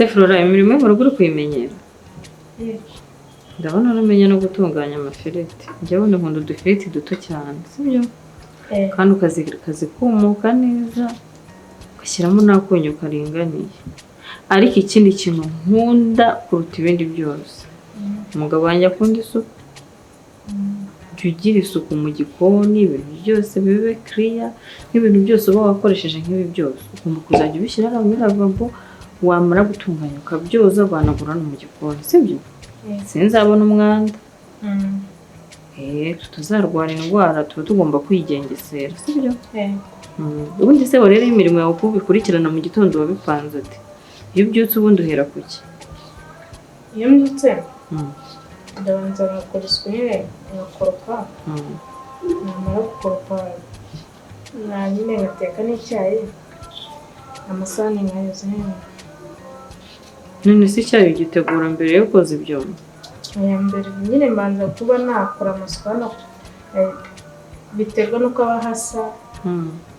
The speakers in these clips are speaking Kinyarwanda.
Se Flora imirimo yo mu rugo uri kuyimenyera? Yego. Ndabona uramenye no gutunganya amafiriti. Njyewe nkunda udufiriti duto cyane, sibyo? Kandi ukazi kumuka neza, ugashyiramo n'akunyu karinganiye. Ariko ikindi kintu nkunda kuruta ibindi byose, umugabo wanjye akunda isuku. Jya ugira isuku mu gikoni, ibintu byose bibe clear, n'ibintu byose uba wakoresheje nk'ibi byose ugomba kuzajya ubishyira muri lavabo, wamara gutunganya ukabyoza ukanagura no mu gikoni, sibyo? Sinzabona umwanda. Tutazarwara indwara, tuba tugomba kwigengesera, sibyo? Ubundi se rero imirimo yawe uko ubikurikirana mu gitondo wabipanze ati? Iyo ubyutse ubundi uhera ku ki? Iyo mbyutse ndabanza ngakora isuku nyine ngakoropa, namara gukoropa nyine ngateka n'icyayi, amasahani nkayoza nyine. None se icyayi ugitegura mbere yo koza ibyombo? Mbere nyine mbanza kuba nakora amasuku hano, biterwa n'uko aba hasa.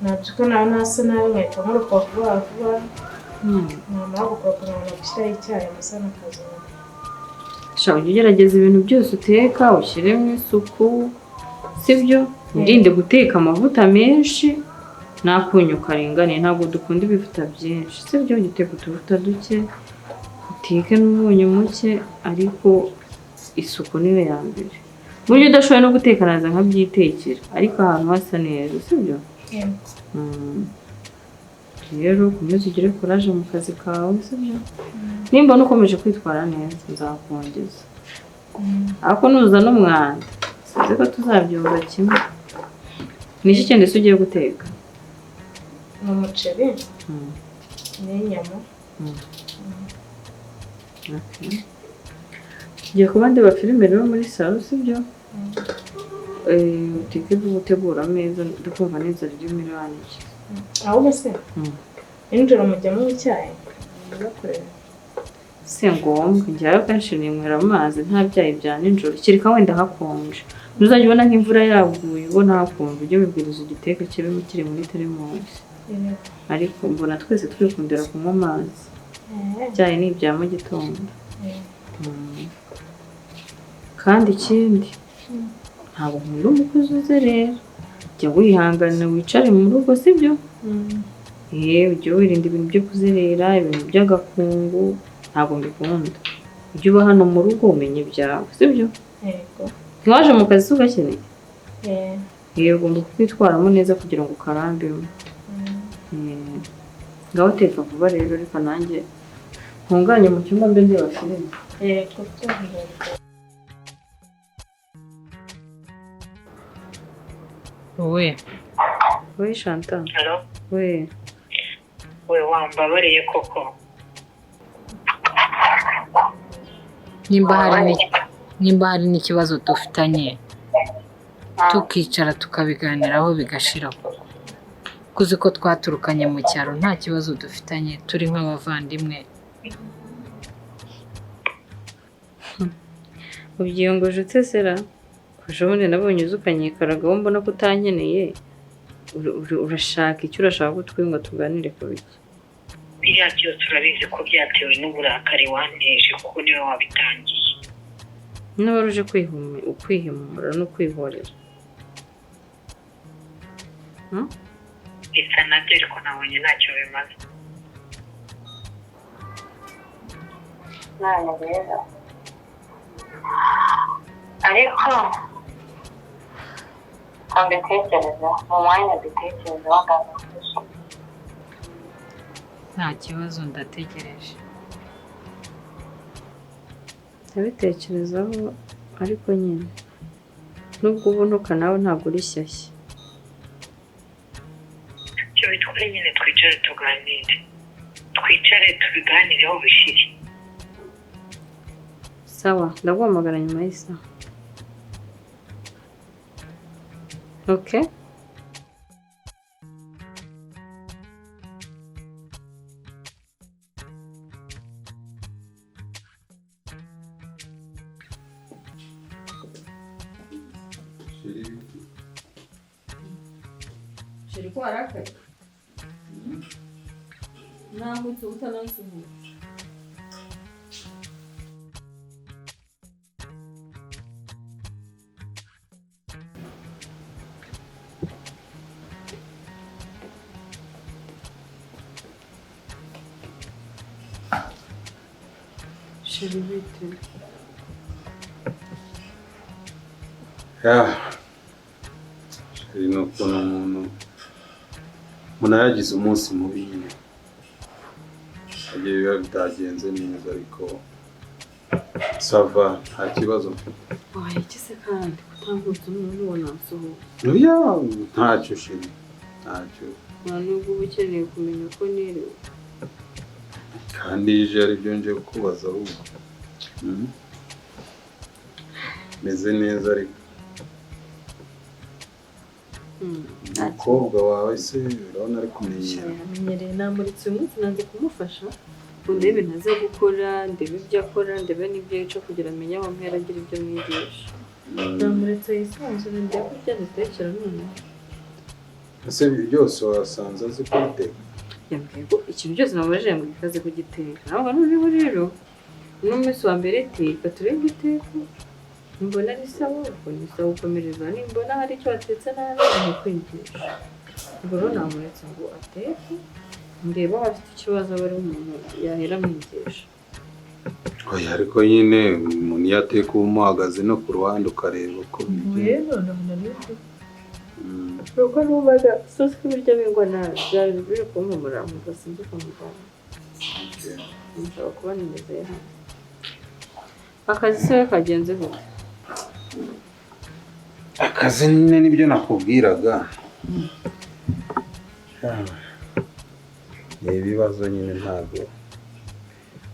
Nabyuka nawe nasa nawe nkahita nkoropa vuba vuba, namara gukoropa nkabona gushyiraho icyayi, amasahani akaza. Ujya ugerageza ibintu byose uteka ushyiremo isuku, sibyo? Wirinde guteka amavuta menshi n'akunyu karinganiye, ntabwo dukunda ibivuta byinshi, sibyo? Ujya uteka utuvuta duke, uteke n'umunyu muke, ariko isuku niyo ya mbere. Burya udashoboye no guteka naza nkabyitekera, ariko ahantu hasa neza, sibyo? Rero ukomeze ugire courage mu kazi kawe, sibyo? Nimba ukomeje kwitwara neza nzakongeza, ariko nuzana umwanda sinzi ko tuzabyumva kimwe. Ni iki kindi se ugiye guteka? Ni umuceri n'inyama. Ugiye kuba ndeba filime rero muri salo, sibyo? Uteke gutegura ameza, ndikumva neza ririmo irangi. Ahubwo se nijoro mujya mu icyayi mugakorera? Si ngombwa, njyayo kenshi ninywera amazi, nta byayi bya nijoro, kereka wenda hakonje. Ntuzajya ubona nk'imvura yaguye ubona hakonje, ujye wibwiriza igiteka kirimo kiri muri teremusi. Ariko mbona twese twikundira kunywa amazi. Icyayi ni ibya mu gitondo. Kandi ikindi ntabwo nkunda umukozi uzerera, jya wihangana wicare mu rugo, sibyo? Ujye wirinda ibintu byo kuzerera, ibintu by'agakungu, ntabwo mbikunda. Ujye uba hano mu rugo umenye ibyawe, sibyo? Ntiwaje mu kazi ugakeneye? Ugomba kwitwaramo neza kugira ngo ukarambemo. Ngaho teka vuba rero, reka nanjye ntunganye mu cyumba mbe ndeba filime. We Chantal. Hello? We wambabariye koko? nimba hari n'ikibazo dufitanye tukicara tukabiganiraho bigashira, kuzi ko twaturukanye mu cyaro nta kibazo dufitanye, turi nk'abavandimwe. ubyiyongoje ute sera? Ejo bundi nabonye uza ukanyikaragaho mbona ko utankeneye. Urashaka icyo urashaka ko twinga tuganire ku biki? Biriya byose urabizi ko byatewe n'uburakari wanteje, kuko niwe wabitangiye. N'abari uje kwihimura no kwihorera. Bisa nabyo ariko nabonye ntacyo bimaze. None rero ariko mbitekereza mu mwanya dutekereza wagaza. Nta kibazo, ndategereje. Ndabitekerezaho, ariko nyine nubwo ubunuka nawe ntabwo uri shyashya. Icyo bitwaye nyine twicare tuganire, twicare tubiganireho bishire. Sawa, ndaguhamagara nyuma y'isaha. Okay? Sheri ko warakaye? Ntabwo utanansuhuza. sheri bite sheri ni ukuntu umuntu yagize umunsi mubi nyine agiye biba bitagenze neza ariko sava nta kibazo wahekise kandi kutambutse n'ubona nsohoka oya ntacyo sheri ntacyo nta nubwo uba ukeneye kumenya ko niriwe kandi ije ari byo nje kukubaza ahubwo meze neza ariko umukobwa wawe se urabona ari kumenya amenyereye namuritse uyu munsi nanze kumufasha ngo ndebe ntaze gukora ndebe ibyo akora ndebe n'ibyo yica kugira amenye aho mpera agira ibyo mwigisha namuritse yisanzure ndebe ko ibyo adutekera noneho ese byose wasanze azi kubiteka yambwiye ko ikintu cyose namubajije ngo ikaze kugiteka ntabwo noneho rero uno munsi wa mbere teka turebe guteka nimbona ari sawa ubwo ni sawa ukomereza nimbona hari icyo watetse nabi ni kwigisha ubwo rero namuretse ngo ateke ndeba afite ikibazo bari umuntu yahera amwigisha oya ariko nyine umuntu yateka umuhagaze no ku ruhande ukareba uko rero nabona n'ibyo nuko nubaga sosi ibiryo bingwa nabi byari biri kumpumura mvuga sinzi kumugana nshobora kuba nimezeye hano akazi se kagenze gute akazi nyine nibyo nakubwiraga ni ibibazo nyine ntabwo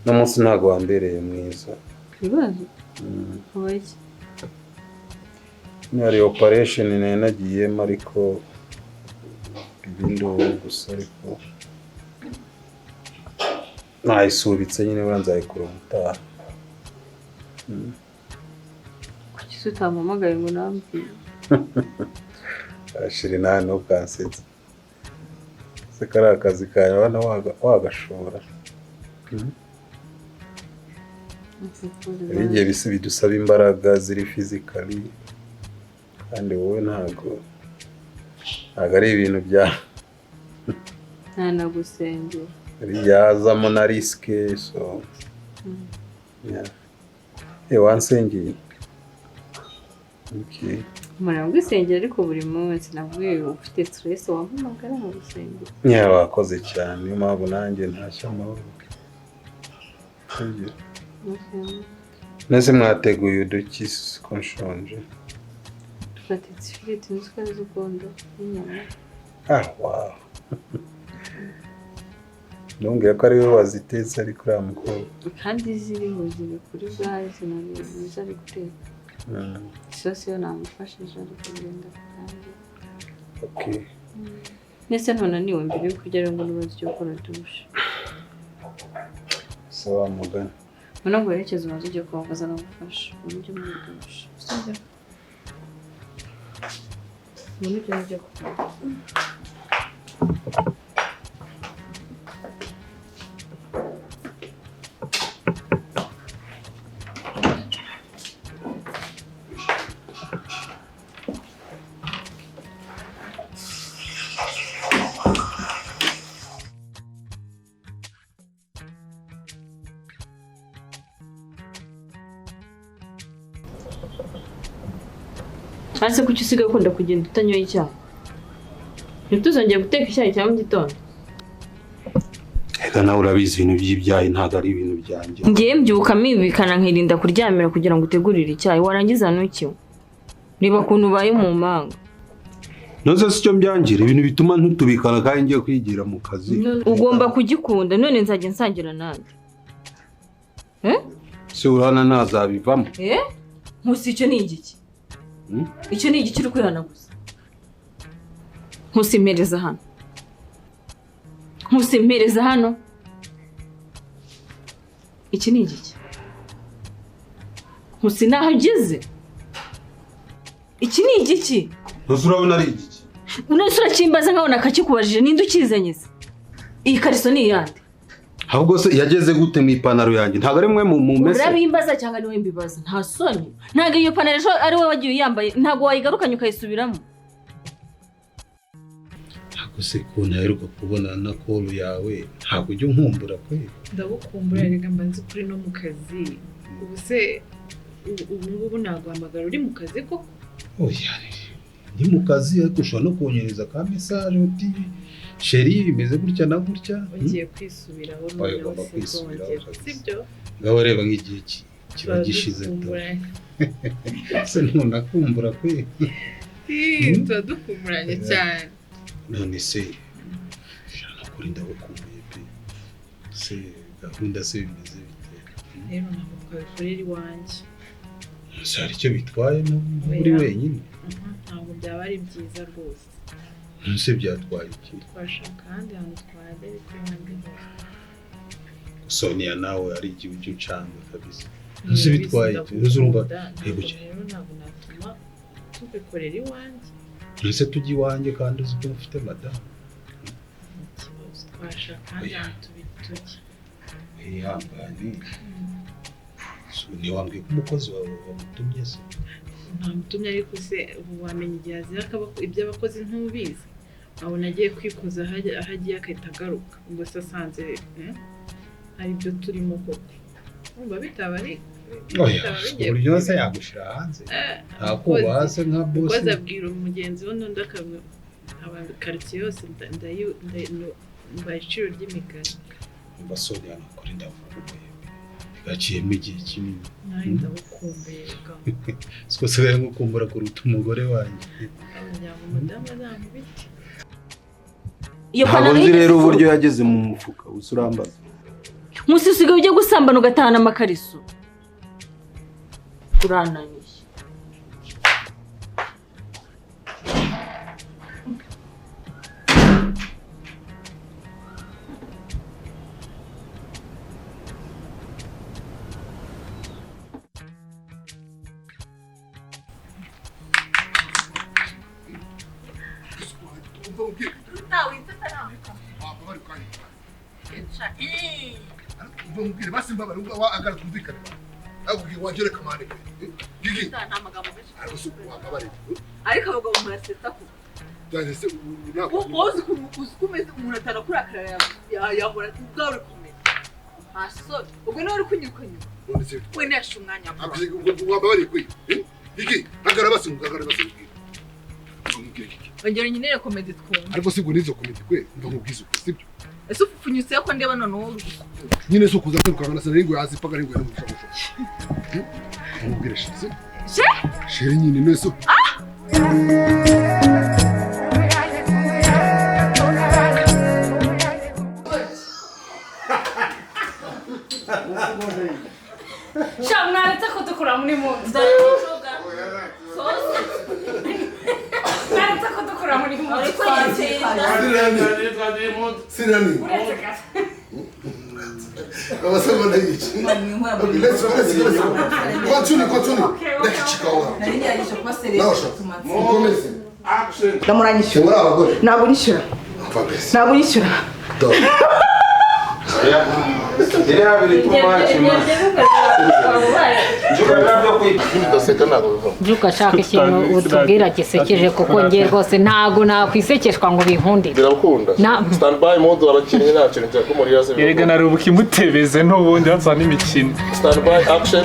n'umunsi ntabwo wambereye mwiza ibibazo habaye iki ni hari operation nari nagiyemo ariko ibindi ubu gusa ariko nayisubitse nyine banzayikura ubutaha kuki se utampamagaye ngo nambwire ashiri nawe ntukansetsa se kari akazi kawe abana wagashora igihe bidusaba imbaraga ziri fizikali kandi wowe ntabwo ari ibintu bya ntanagusengera yazamo na risike so wansengeye umuntu gusengera ariko buri munsi navuye ufite stress wampamagara mu gusengera wakoze cyane niyo mpamvu nanjye ntashya amahoro nese mwateguye uduki ko nshonje twatetse ifiriti n'isukari z'ukondo n'inyama wow ntumbwire ko ari we wazitetse ariko uriya mukobwa kandi ziriho ziri kuri gaze sinabizi ari guteka isosi yo namufashije ari kugenda kandi okay nese ntunaniwe mbere yo kugera ngo nubaze icyo gukora dushe sawa mugana mbona ngo werekeze umaze ujye kubaza nagufasha uburyo muri dushe sibyo muri ibyo byo gukora Hasi kuki usigaye ukunda kugenda utanyoye icyayi ntituzongeye guteka icyayi cya mu gitondo reka nawe urabizi ibintu by'ibyayi ntabwo ari ibintu byanjye ngiye mbyuka mibikana nkirinda kuryamira kugira ngo utegurire icyayi warangiza ntukiwe niba kuntu ubaye mu manga noze si cyo mbyangira ibintu bituma ntutubikana kandi ngiye kwigira mu kazi ugomba kugikunda none nzajya nsangira nanjye se urana ntazabivamo nkusi icyo ni igiki icyo ni igiki uri kwihanaguza nkusimpereza hano nkusimpereza hano iki ni igiki nkusi naho ugeze iki ni igiki ntuzi urabona ari igiki unese urakimbaza nkabona akakikubajije ninde ukizanye se iyi kariso ni iyande ahubwo se yageze gute mu ipantaro yanjye ntabwo ari mwe mu mese urabimbaza cyangwa niwe mbibaza nta soni ntabwo iyo pantaro ejo ari wowe wagiye uyambaye ntabwo wayigarukanye ukayisubiramo gusa ko ntaheruka kubona na call yawe ntabwo ujya unkumbura kwe ndagukumbura rega mba nzi kuri no mu kazi ubu se ubu ngubu naguhamagara uri mu kazi koko oya ni mu kazi ariko ushobora no kunyereza ka message uti sheri bimeze gutya na gutya ugiye kwisubiraho ugomba kwisubiraho sibyo ngaho reba nk'igihe kiba gishize se ntunakumbura kwe tuba dukumburanye cyane none se shana kuri ndabakumbuye pe se gahunda se bimeze bite rero ntabwo twabikorera iwanjye se hari icyo bitwaye muri wenyine ntabwo byaba ari byiza rwose nse byatwaye iki twashaka ahandi hantu twajya ariko impamvu Sonia nawe ari igihe ujya ucanga kabisa nse bitwaye iki urumva rero ntabwo natuma tubikorera iwanjye nse tujya iwanjye kandi uzi ko mfite madamu ikibazo twashaka ahandi hantu tujya ihangane ntiwambwiye ko umukozi wawe wamutumye se ntamutumye ariko se ubu wamenya igihe azira iby'abakozi ntubizi abona agiye kwikoza aho agiye agahita agaruka ubwo se asanze hari ibyo turimo koko umva bitaba ari uburyo se yagushira hanze ntakubaha se nka boss umukozi abwira umugenzi we n'undi akamwe karitsiye yose mba iciro ry'imigani Sonia nakora ndavuga gaciyemo igihe kinini nawe ndagukumbuye siko se ngukumbura kuruta umugore wanjye abanyanga umudamu azamubite ntabwo nzi rero uburyo yageze mu mufuka gusa urambaza Musi usigaye ujya gusambana ugatahana amakariso urananiye Mbona basi mbaba wa agara kumvikana akubwiye wagere kamane gigi nta magambo menshi ariko wakabare ariko abagabo murasetsa ko cyane se uzi kumeze umuntu atarakurakara yahora ubwawe kumeze aso ubwo nawe uri kunyukanya none se we nashe umwanya wababare kwe gigi agara basi agara basi ongera nyine komedi twumva ariko sibwo nizo komedi kwe mva nkubwiza uko sibyo ese upfunyutse ko ndeba none wowe nyine so kuza kwiruka na saringo yazipaga ringo no mushamusha nkubwire shise shere nyine neso Shamwaretse ko dukura muri munsi Naretse ko dukura muri munsi Sinani abasaba ndayici Continue ndakichika ora nari nyagisha kuba sereye Komeze ndamuranyishyura muri abagore ntabwo nyishyura ntabwo nyishyura iri habiri tumachima Juka shaka ikintu utubwira gisekeje kuko ngiye rwose ntago nakwisekeshwa ngo bihundire birakunda standby mode abakinnyi nta kintu cyo kumuriya se Erega narubuka imutebeze n'ubundi hatsa n'imikino standby action